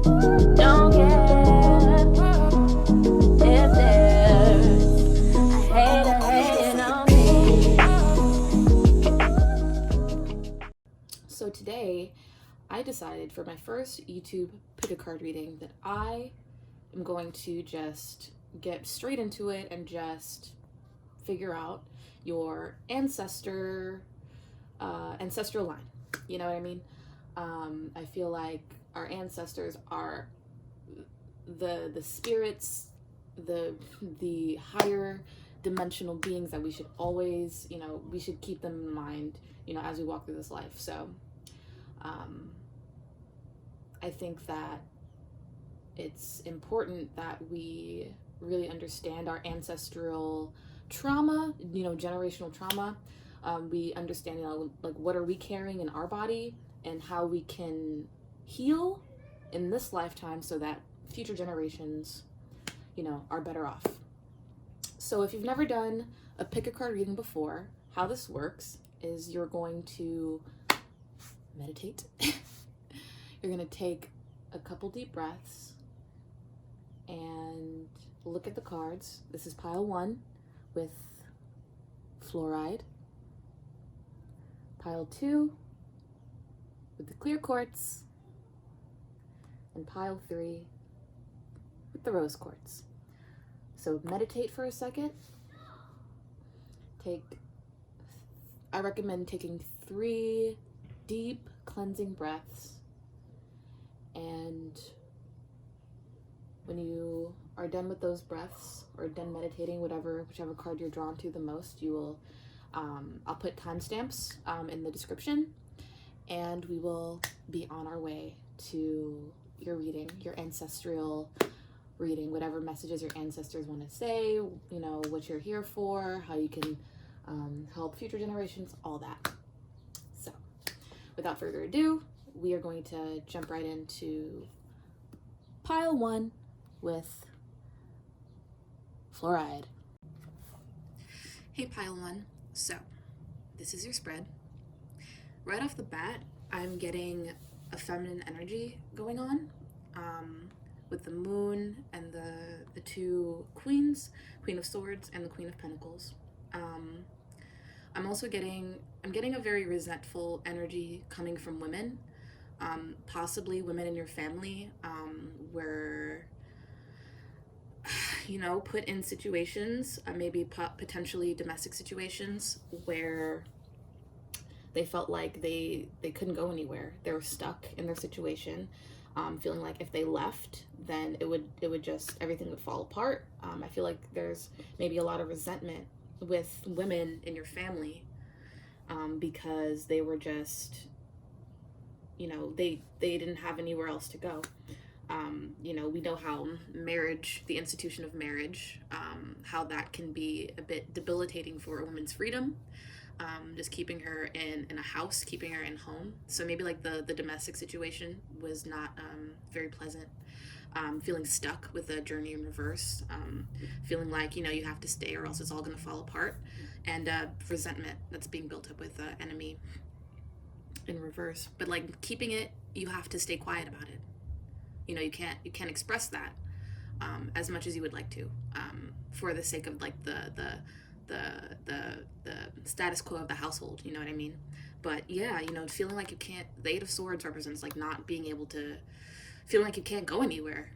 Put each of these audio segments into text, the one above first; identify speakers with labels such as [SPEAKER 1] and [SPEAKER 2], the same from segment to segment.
[SPEAKER 1] Don't care if there's a hater hating on me.
[SPEAKER 2] So today, I decided for my first YouTube pick a card reading that I am going to just get straight into it and just figure out your ancestral line. You know what I mean? I feel like our ancestors are the spirits, the higher dimensional beings that we should always, we should keep them in mind, as we walk through this life. So I think that it's important that we really understand our ancestral trauma, generational trauma. We understand, like what are we carrying in our body and how we can heal in this lifetime so that future generations, are better off. So if you've never done a pick a card reading before, how this works is you're going to meditate. You're going to take a couple deep breaths and look at the cards. This is pile 1 with fluoride. Pile 2 with the clear quartz. And pile 3 with the rose quartz. So meditate for a second. I recommend taking 3 deep cleansing breaths. And when you are done with those breaths or done meditating, whichever card you're drawn to the most, you will, I'll put timestamps in the description, and we will be on our way to your reading, your ancestral reading, whatever messages your ancestors want to say, what you're here for, how you can help future generations, all that. So without further ado, we are going to jump right into pile 1 with fluoride. Hey pile 1, so this is your spread. Right off the bat, I'm getting a feminine energy going on with the moon and the 2 queens, Queen of Swords and the Queen of Pentacles. I'm also getting a very resentful energy coming from women. Possibly women in your family were, put in situations, maybe potentially domestic situations, where they felt like they couldn't go anywhere. They were stuck in their situation, feeling like if they left, then it would just, everything would fall apart. I feel like there's maybe a lot of resentment with women in your family because they were just, they didn't have anywhere else to go. We know how marriage, the institution of marriage, how that can be a bit debilitating for a woman's freedom, just keeping her in a house, keeping her in home. So maybe like the domestic situation was not very pleasant. Feeling stuck with a journey in reverse, feeling like, you have to stay or else it's all going to fall apart, and resentment that's being built up with enemy in reverse. But like keeping it, you have to stay quiet about it. You can't express that as much as you would like to, for the sake of like the status quo of the household, you know what I mean? But yeah, feeling like you can't, the 8 of Swords represents like not being able to, feeling like you can't go anywhere,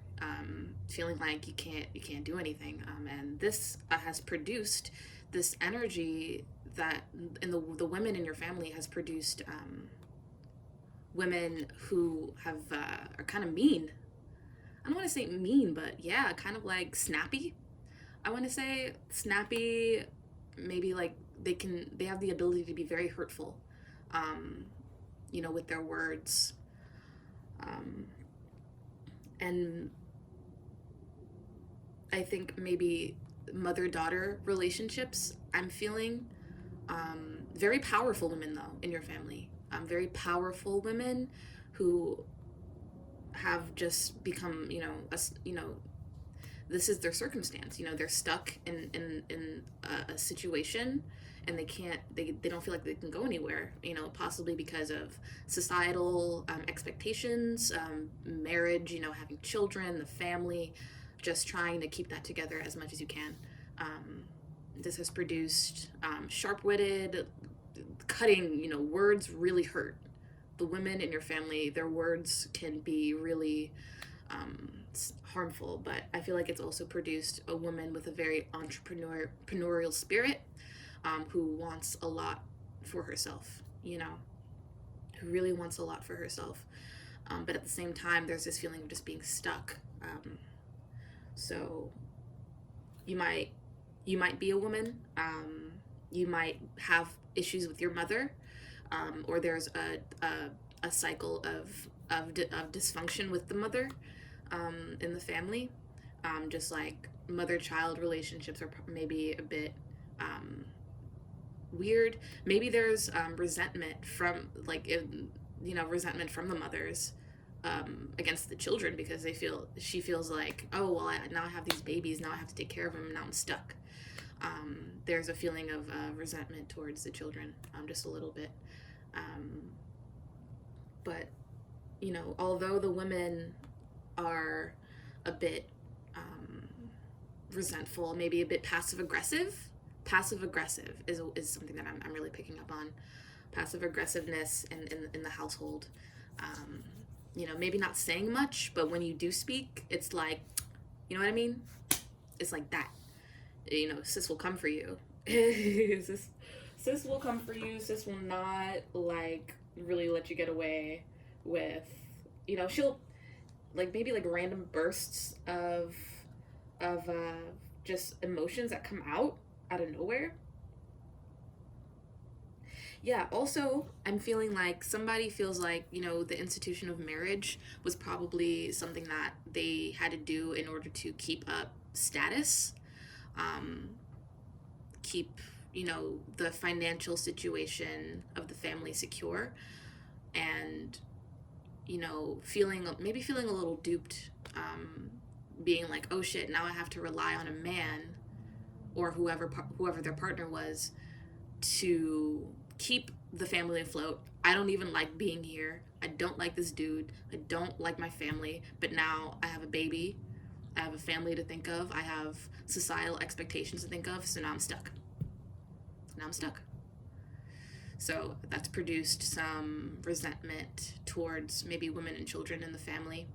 [SPEAKER 2] feeling like you can't do anything, and this has produced this energy that in the women in your family has produced women who have are kind of mean. I don't want to say mean, but yeah, kind of like snappy. I want to say snappy, maybe like they have the ability to be very hurtful, with their words. And I think maybe mother-daughter relationships, I'm feeling very powerful women though in your family. Very powerful women who have just become, this is their circumstance. They're stuck in a situation, and they don't feel like they can go anywhere, possibly because of societal expectations, marriage, having children, the family, just trying to keep that together as much as you can. This has produced sharp-witted, cutting, words really hurt. The women in your family, their words can be really harmful, but I feel like it's also produced a woman with a very entrepreneurial spirit, who wants a lot for herself, who really wants a lot for herself. But at the same time, there's this feeling of just being stuck. So you might be a woman, you might have issues with your mother, or there's a cycle of dysfunction with the mother in the family. Just like mother-child relationships are maybe a bit weird. Maybe there's resentment from resentment from the mothers against the children, because she feels like, oh well, now I have these babies, now I have to take care of them, and now I'm stuck. There's a feeling of resentment towards the children, just a little bit. But although the women are a bit resentful, maybe a bit passive aggressive is something that I'm really picking up on. Passive aggressiveness in the household. Maybe not saying much, but when you do speak, it's like, you know what I mean? It's like that. Sis will come for you. Sis will come for you. Sis will not really let you get away with, she'll maybe random bursts of just emotions that come out of nowhere. Yeah, also, I'm feeling like somebody feels like, the institution of marriage was probably something that they had to do in order to keep up status, keep, the financial situation of the family secure, and, feeling a little duped, being like, oh shit, now I have to rely on a man or whoever their partner was to keep the family afloat. I don't even like being here. I don't like this dude. I don't like my family. But now I have a baby. I have a family to think of. I have societal expectations to think of. So now I'm stuck. So that's produced some resentment towards maybe women and children in the family.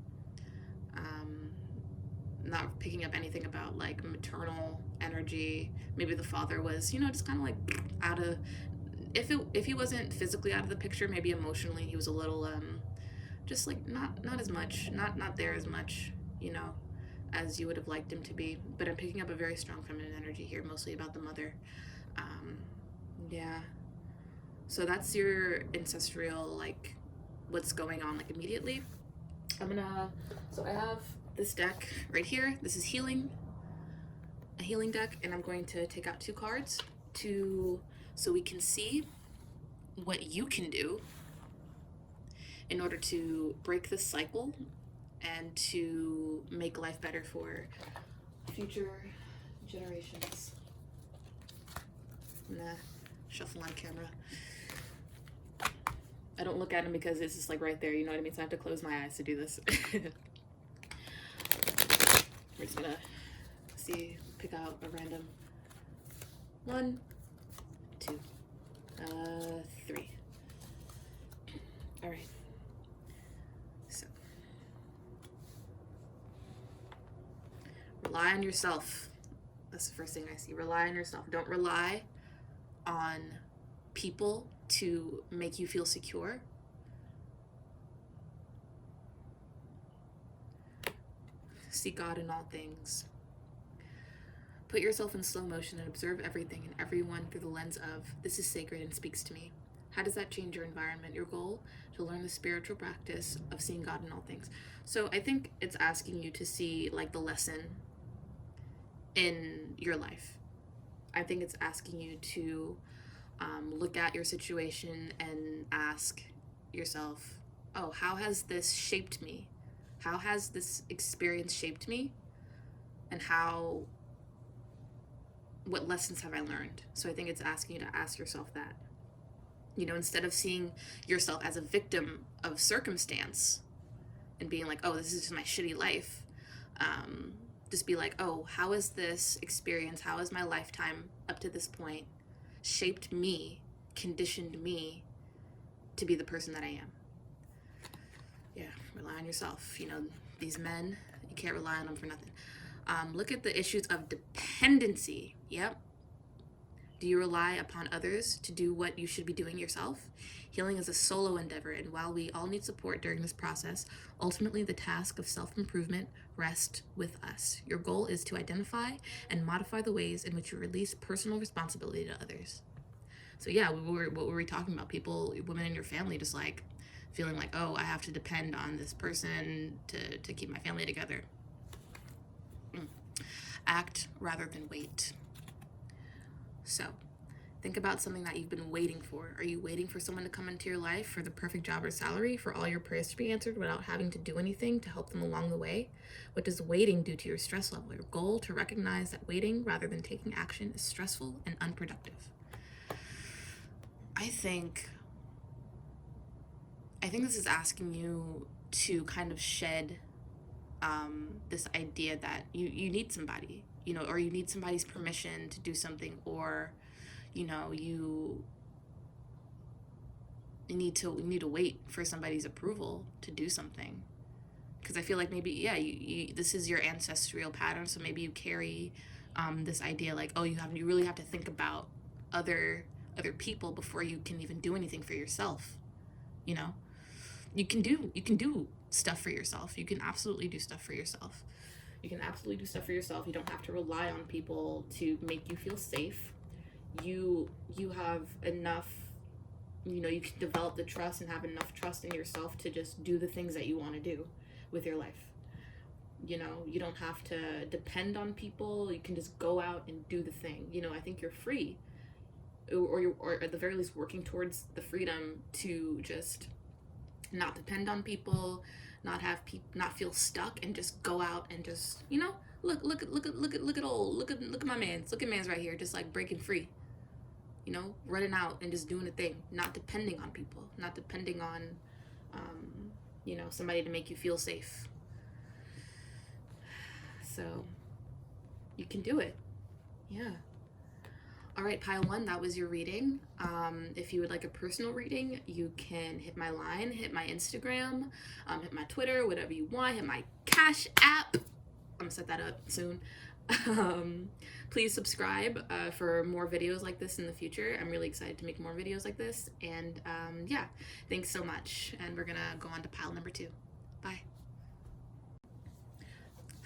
[SPEAKER 2] Not picking up anything about maternal energy. Maybe the father was, just kind of out of, if he wasn't physically out of the picture, maybe emotionally he was a little just not as much, not there as much, as you would have liked him to be. But I'm picking up a very strong feminine energy here, mostly about the mother. Yeah. So that's your ancestral, what's going on immediately. So I have this deck right here. This is a healing deck, and I'm going to take out 2 cards so we can see what you can do in order to break this cycle and to make life better for future generations. I'm gonna shuffle on camera. I don't look at them because it's just right there, you know what I mean? So I have to close my eyes to do this. We're just gonna pick out a random 1, 2, 3. All right. So rely on yourself. That's the first thing I see. Rely on yourself. Don't rely on people to make you feel secure. See God in all things. Put yourself in slow motion and observe everything and everyone through the lens of, this is sacred and speaks to me. How does that change your environment? Your goal? To learn the spiritual practice of seeing God in all things. So I think it's asking you to see the lesson in your life. I think it's asking you to look at your situation and ask yourself, oh, how has this shaped me? How has this experience shaped me? and what lessons have I learned? So I think it's asking you to ask yourself that. You know, instead of seeing yourself as a victim of circumstance and being like, oh, this is just my shitty life, just be like, oh, how has this experience, how has my lifetime up to this point shaped me, conditioned me to be the person that I am? Yeah, rely on yourself. You know, these men, you can't rely on them for nothing. Look at the issues of dependency. Yep. Do you rely upon others to do what you should be doing yourself? Healing is a solo endeavor, and while we all need support during this process, ultimately the task of self-improvement rests with us. Your goal is to identify and modify the ways in which you release personal responsibility to others. So yeah, what were we talking about? People, women in your family just like feeling like, oh, I have to depend on this person to keep my family together. Act rather than wait. So think about something that you've been waiting for. Are you waiting for someone to come into your life for the perfect job or salary, for all your prayers to be answered without having to do anything to help them along the way? What does waiting do to your stress level? Your goal to recognize that waiting rather than taking action is stressful and unproductive. I think this is asking you to kind of shed this idea that you need somebody, you know, or you need somebody's permission to do something, or, you know, you need to wait for somebody's approval to do something. Because I feel like maybe, yeah, you this is your ancestral pattern, so maybe you carry this idea like, oh, you really have to think about other people before you can even do anything for yourself. You know, you can do stuff for yourself. You can absolutely do stuff for yourself. You don't have to rely on people to make you feel safe. You have enough, you know, you can develop the trust and have enough trust in yourself to just do the things that you want to do with your life. You know, you don't have to depend on people. You can just go out and do the thing. You know, I think you're free, or at the very least working towards the freedom to just not depend on people, not feel stuck, and just go out and just, you know, look at my man's right here, just like breaking free, you know, running out and just doing a thing, not depending on people, not depending on you know, somebody to make you feel safe. So you can do it. Yeah. All right, pile one, that was your reading. If you would like a personal reading, you can hit my line, hit my Instagram, hit my Twitter, whatever you want, hit my Cash App. I'm gonna set that up soon. Please subscribe for more videos like this in the future. I'm really excited to make more videos like this. And yeah, thanks so much. And we're gonna go on to pile number 2. Bye.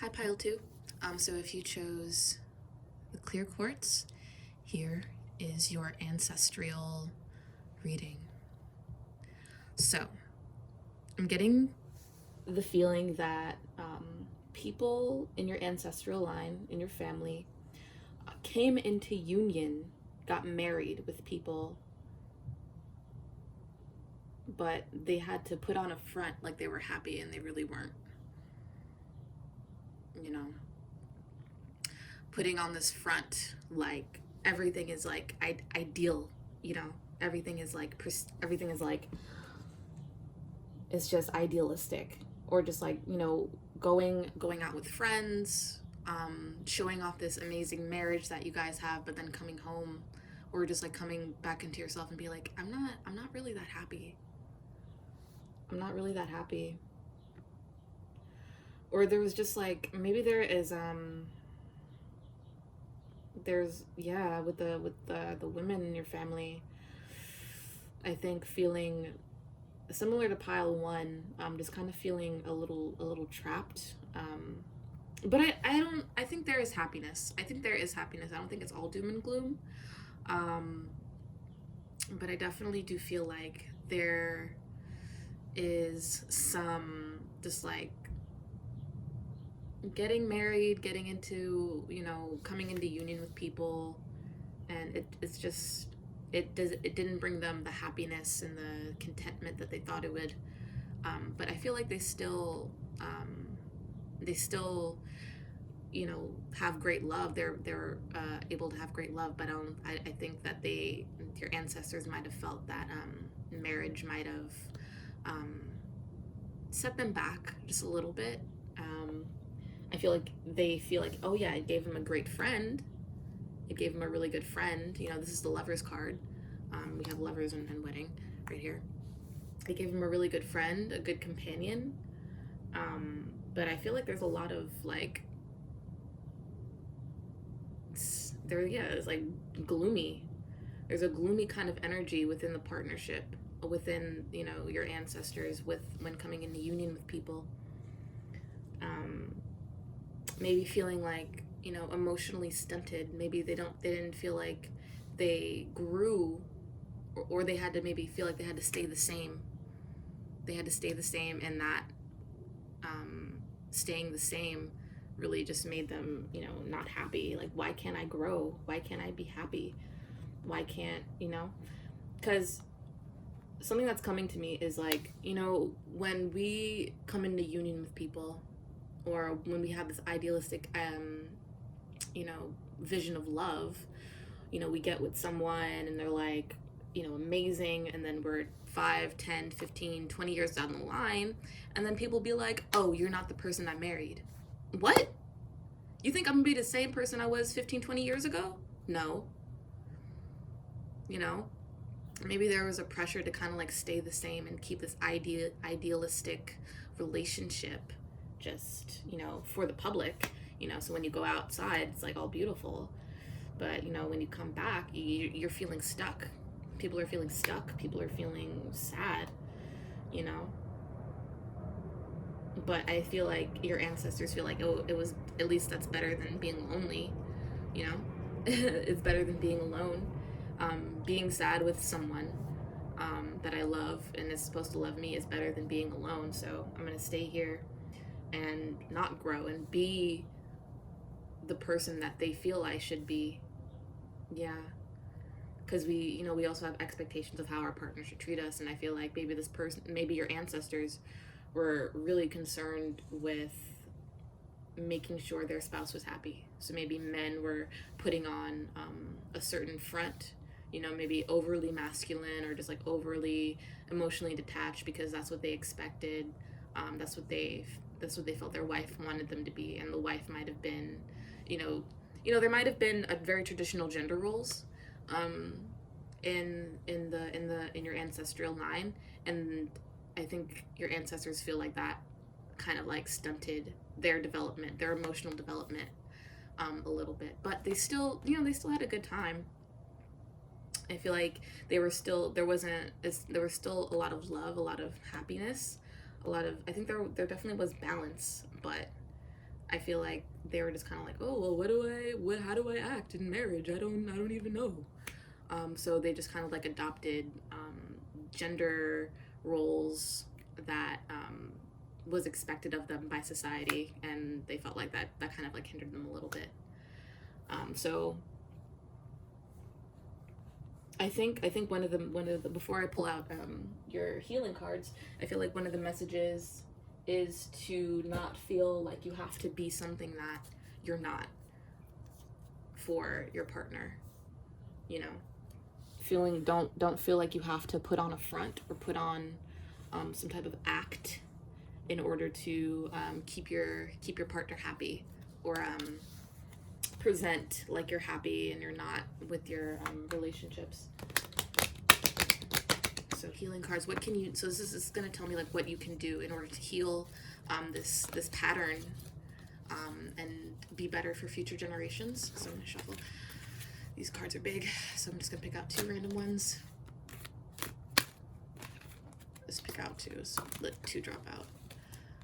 [SPEAKER 2] Hi, pile 2. So if you chose the clear quartz, here is your ancestral reading. So I'm getting the feeling that people in your ancestral line, in your family, came into union, got married with people, but they had to put on a front like they were happy and they really weren't. You know, putting on this front like everything is like ideal, you know, everything is like it's just idealistic, or just like, you know, going out with friends, showing off this amazing marriage that you guys have, but then coming home, or just like coming back into yourself and be like, I'm not really that happy. Or there was just like, maybe there is there's, yeah, with the women in your family, I think feeling similar to pile 1, just kind of feeling a little trapped, but I think there is happiness. I don't think it's all doom and gloom, but I definitely do feel like there is some just like getting married, getting into, you know, coming into union with people, and it's just, it didn't bring them the happiness and the contentment that they thought it would, but I feel like they still you know, have great love. They're able to have great love, but I think that your ancestors might have felt that marriage might have set them back just a little bit. I feel like they feel like, oh yeah, it gave him a great friend. It gave him a really good friend. You know, this is the Lovers card. We have Lovers and Wedding right here. It gave him a really good friend, a good companion. But I feel like there's a lot of like, it's like gloomy. There's a gloomy kind of energy within the partnership, within, you know, your ancestors when coming into union with people. Maybe feeling like, you know, emotionally stunted. Maybe they didn't feel like they grew, or they had to maybe feel like they had to stay the same. They had to stay the same, and that staying the same really just made them, you know, not happy. Like, why can't I grow? Why can't I be happy? Why can't, you know? Because something that's coming to me is like, you know, when we come into union with people, or when we have this idealistic, you know, vision of love, you know, we get with someone and they're like, you know, amazing, and then we're 5, 10, 15, 20 years down the line, and then people be like, oh, you're not the person I married. What? You think I'm gonna be the same person I was 15, 20 years ago? No. You know, maybe there was a pressure to kind of like stay the same and keep this idealistic relationship just, you know, for the public, you know, so when you go outside, it's like all beautiful. But, you know, when you come back, you're feeling stuck. People are feeling stuck. People are feeling sad, you know. But I feel like your ancestors feel like, oh, it was, at least that's better than being lonely, you know. It's better than being alone. Being sad with someone that I love and is supposed to love me is better than being alone. So I'm going to stay here and not grow and be the person that they feel I should be. Yeah. Because we, you know, we also have expectations of how our partner should treat us. And I feel like maybe your ancestors were really concerned with making sure their spouse was happy. So maybe men were putting on a certain front, you know, maybe overly masculine or just like overly emotionally detached because that's what they expected. That's what they felt their wife wanted them to be, and the wife might have been, you know, there might have been a very traditional gender roles, in your ancestral line, and I think your ancestors feel like that kind of like stunted their development, their emotional development, a little bit. But they still, you know, they still had a good time. I feel like there was still a lot of love, a lot of happiness, I think there definitely was balance, but I feel like they were just kind of like, oh, well, how do I act in marriage? I don't even know. So they just kind of like adopted gender roles that was expected of them by society, and they felt like that kind of like hindered them a little bit. So I think one of the before I pull out your healing cards, I feel like one of the messages is to not feel like you have to be something that you're not for your partner. You know, don't feel like you have to put on a front or put on some type of act in order to keep your partner happy, or present like you're happy and you're not with your relationships. So healing cards, what can you, so this is going to tell me like what you can do in order to heal this pattern and be better for future generations. So I'm going to shuffle. These cards are big, so I'm just going to pick out 2 random ones. Just pick out 2, so let 2 drop out.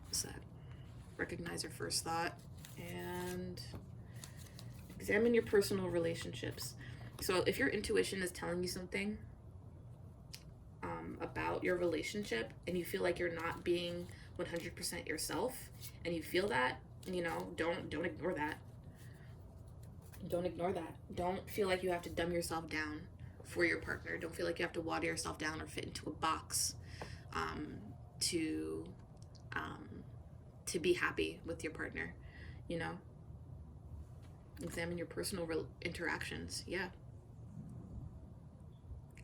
[SPEAKER 2] What's that? Recognize your first thought and examine your personal relationships. So if your intuition is telling you something about your relationship and you feel like you're not being 100% yourself, and you feel that, you know, don't ignore that. Don't ignore that. Don't feel like you have to dumb yourself down for your partner. Don't feel like you have to water yourself down or fit into a box to be happy with your partner, you know? Examine your personal interactions. Yeah.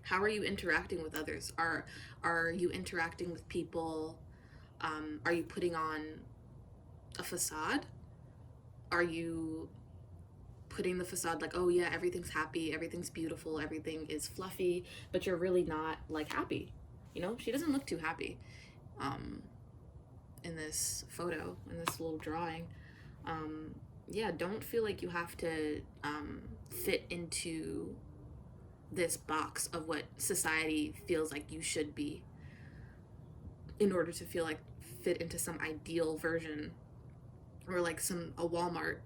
[SPEAKER 2] How are you interacting with others? Are you interacting with people? Are you putting on a facade? Are you putting the facade like, oh yeah, everything's happy, everything's beautiful, everything is fluffy, but you're really not like happy? You know, she doesn't look too happy in this photo, in this little drawing. Yeah, don't feel like you have to fit into this box of what society feels like you should be in order to feel like fit into some ideal version, or like a Walmart,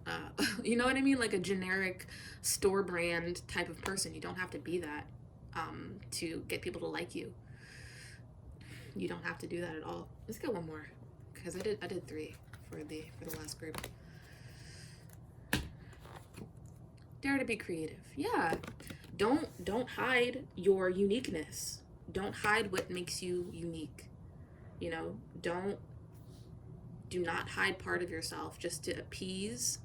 [SPEAKER 2] you know what I mean? Like a generic store brand type of person. You don't have to be that to get people to like you. You don't have to do that at all. Let's get one more, because I did 3 for the last group. Dare to be creative. Yeah. Don't hide your uniqueness. Don't hide what makes you unique. You know, do not hide part of yourself just to appease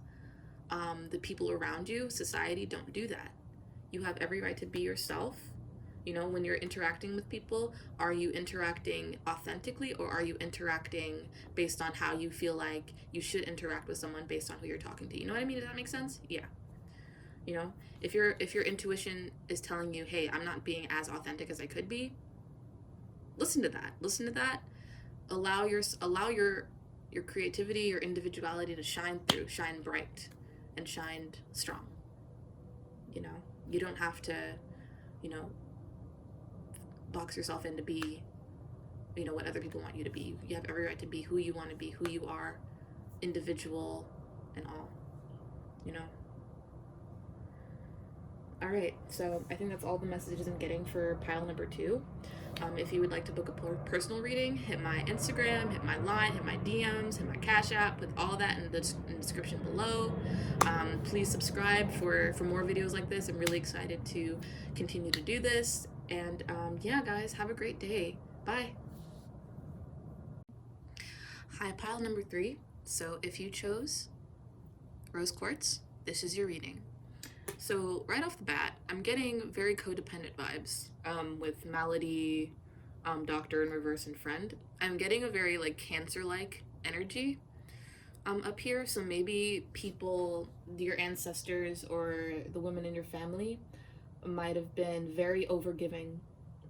[SPEAKER 2] the people around you, society. Don't do that. You have every right to be yourself. You know, when you're interacting with people, are you interacting authentically, or are you interacting based on how you feel like you should interact with someone based on who you're talking to? You know what I mean? Does that make sense? Yeah. You know, if your intuition is telling you, hey, I'm not being as authentic as I could be, listen to that. Allow your creativity, your individuality to shine through, shine bright, and shine strong. You know, you don't have to, you know, box yourself in to be, you know, what other people want you to be. You have every right to be who you want to be, who you are, individual and all, you know. All right, so I think that's all the messages I'm getting for pile number 2. If you would like to book a personal reading, hit my Instagram, hit my line, hit my DMs, hit my Cash App, with all that in the description below. Please subscribe for more videos like this. I'm really excited to continue to do this. And yeah, guys, have a great day. Bye. Hi, pile number 3. So if you chose rose quartz, this is your reading. So right off the bat, I'm getting very codependent vibes with Malady, Doctor in Reverse, and Friend. I'm getting a very like Cancer-like energy up here. So maybe people, your ancestors or the women in your family, might have been very overgiving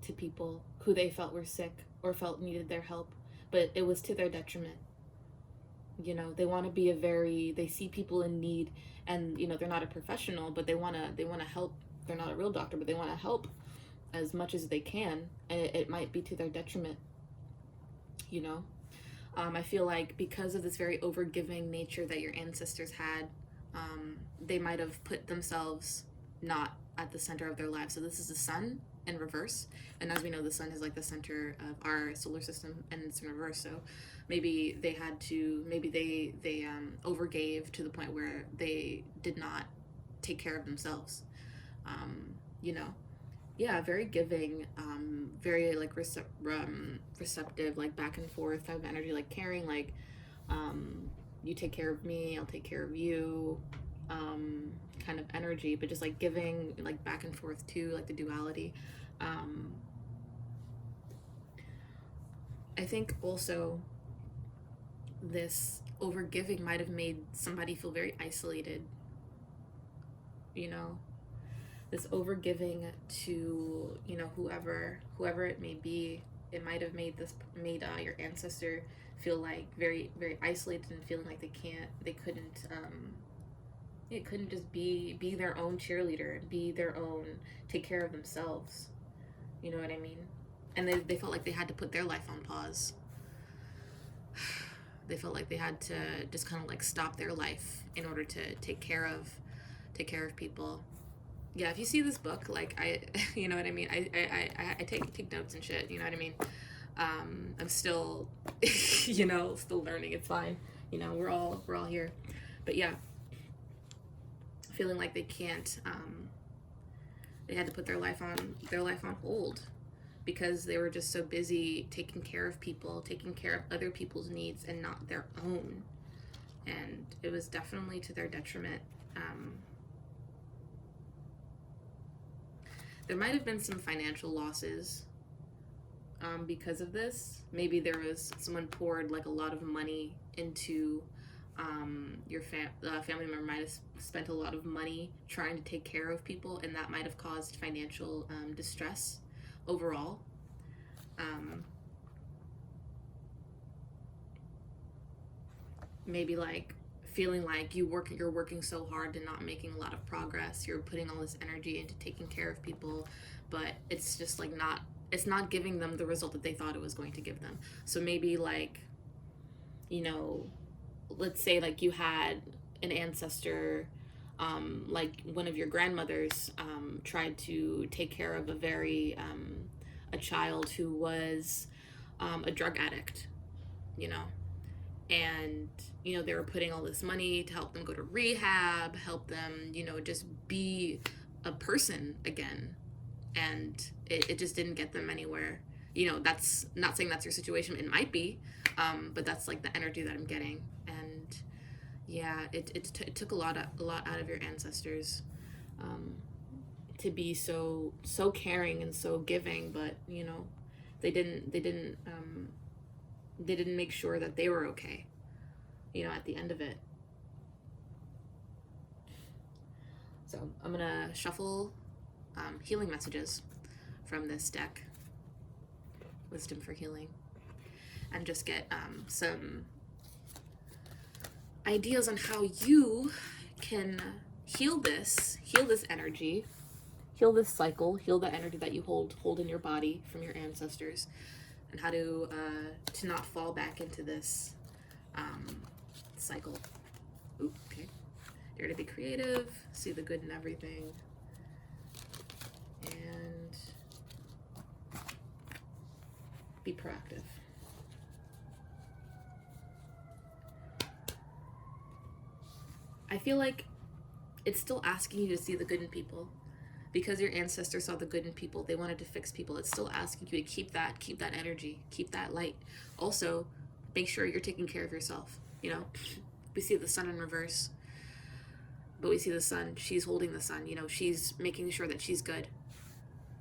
[SPEAKER 2] to people who they felt were sick or felt needed their help, but it was to their detriment. You know, they want to be they see people in need, and you know, they're not a professional, but they want to help. They're not a real doctor, but they want to help as much as they can, and it might be to their detriment, you know. I feel like because of this very overgiving nature that your ancestors had, they might have put themselves not at the center of their lives. So this is the sun in reverse, and as we know, the sun is like the center of our solar system, and it's in reverse. So maybe they overgave to the point where they did not take care of themselves. You know, yeah, very giving, very like receptive, like back and forth type of energy, like caring, like you take care of me, I'll take care of you, kind of energy, but just like giving, like back and forth too, like the duality. I think also this overgiving might have made somebody feel very isolated, you know, this overgiving to, you know, whoever it may be. It might have made your ancestor feel like very, very isolated, and feeling like they couldn't just be their own cheerleader, be their own, take care of themselves. You know what I mean? And they felt like they had to put their life on pause. They felt like they had to just kind of like stop their life in order to take care of people. Yeah, if you see this book, like you know what I mean? I take notes and shit, you know what I mean? I'm still, you know, still learning. It's fine. You know, we're all here. But yeah, feeling like they can't, they had to put their life on hold because they were just so busy taking care of people, taking care of other people's needs and not their own. and it was definitely to their detriment. There might have been some financial losses because of this. Maybe there was someone poured like a lot of money into your family member might have spent a lot of money trying to take care of people, and that might have caused financial distress overall. Maybe like feeling like you're working so hard and not making a lot of progress. You're putting all this energy into taking care of people, but it's just like it's not giving them the result that they thought it was going to give them. So maybe like, you know, let's say like you had an ancestor, like one of your grandmothers tried to take care of a child who was a drug addict, you know, and you know they were putting all this money to help them go to rehab, help them, you know, just be a person again, and it just didn't get them anywhere. You know, that's not saying that's your situation. It might be, but that's like the energy that I'm getting. And yeah, it took a lot out of your ancestors to be so caring and so giving, but you know, they didn't make sure that they were okay, you know, at the end of it. So I'm gonna shuffle healing messages from this deck, Wisdom for Healing, and just get some ideas on how you can heal this energy, heal this cycle, heal the energy that you hold in your body from your ancestors, and how to not fall back into this cycle. Ooh, okay. Dare to be creative, see the good in everything, and be proactive. I feel like it's still asking you to see the good in people. Because your ancestors saw the good in people, they wanted to fix people. It's still asking you to keep that energy, keep that light. Also, make sure you're taking care of yourself. You know, we see the sun in reverse, but we see the sun, she's holding the sun, you know, she's making sure that she's good.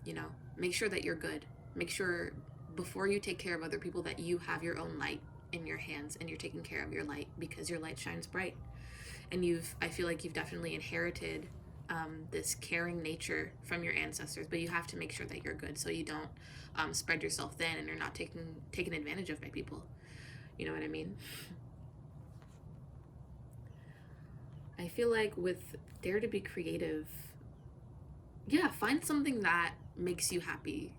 [SPEAKER 2] You know, make sure that you're good. Make sure before you take care of other people that you have your own light in your hands and you're taking care of your light, because your light shines bright. And I feel like you've definitely inherited this caring nature from your ancestors, but you have to make sure that you're good so you don't spread yourself thin and you're not taken advantage of by people. You know what I mean? I feel like with Dare to be Creative, yeah, find something that makes you happy.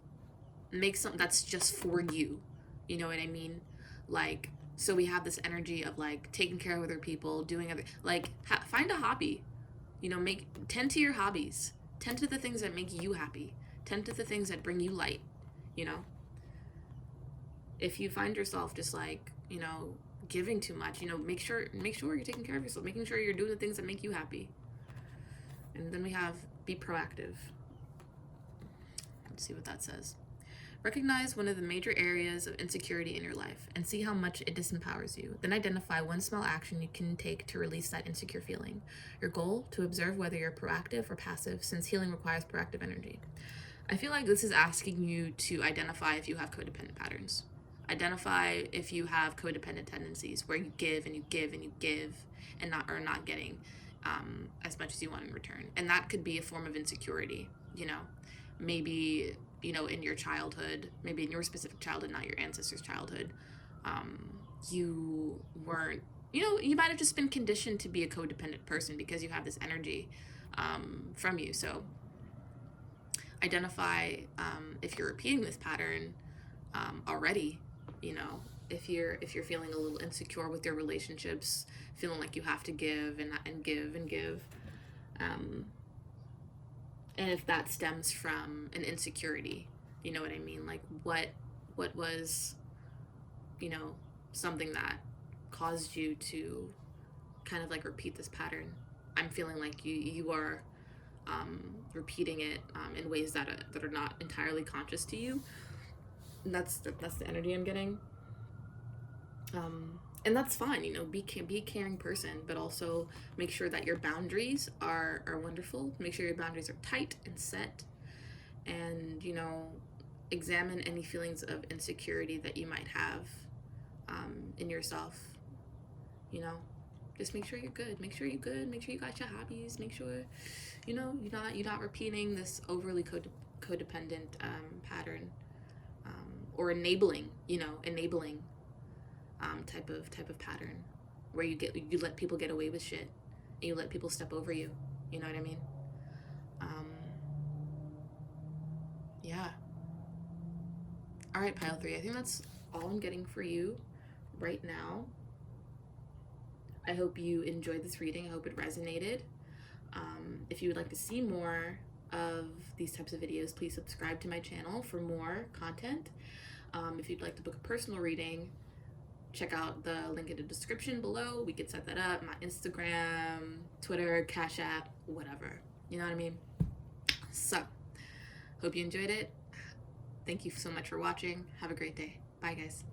[SPEAKER 2] Make something that's just for you. You know what I mean? Like, so we have this energy of like taking care of other people, doing other, like find a hobby. You know, tend to your hobbies. Tend to the things that make you happy. Tend to the things that bring you light, you know? If you find yourself just like, you know, giving too much, you know, make sure you're taking care of yourself, making sure you're doing the things that make you happy. And then we have be proactive. Let's see what that says. Recognize one of the major areas of insecurity in your life and see how much it disempowers you. Then identify one small action you can take to release that insecure feeling. Your goal, to observe whether you're proactive or passive, since healing requires proactive energy. I feel like this is asking you to identify if you have codependent patterns. Identify if you have codependent tendencies where you give and you give and you give and not getting as much as you want in return. And that could be a form of insecurity, you know. Maybe, you know, in your childhood, maybe in your specific childhood, not your ancestors' childhood, you weren't, you know, you might have just been conditioned to be a codependent person because you have this energy from you. So identify if you're repeating this pattern already, you know, if you're feeling a little insecure with your relationships, feeling like you have to give and give. And if that stems from an insecurity, you know what I mean? Like what was, you know, something that caused you to kind of like repeat this pattern? I'm feeling like you are repeating it in ways that are not entirely conscious to you. And that's the energy I'm getting. And that's fine, you know, be a caring person, but also make sure that your boundaries are wonderful. Make sure your boundaries are tight and set, and, you know, examine any feelings of insecurity that you might have in yourself. You know, just make sure you're good. Make sure you're good. Make sure you got your hobbies. Make sure, you know, you're not repeating this overly codependent pattern, or enabling type of pattern, where you let people get away with shit and you let people step over you. You know what I mean? Yeah. All right, pile 3. I think that's all I'm getting for you right now. I hope you enjoyed this reading. I hope it resonated. If you would like to see more of these types of videos, please subscribe to my channel for more content. If you'd like to book a personal reading, check out the link in the description below. We could set that up. My Instagram, Twitter, Cash App, whatever. You know what I mean? So, hope you enjoyed it. Thank you so much for watching. Have a great day. Bye, guys.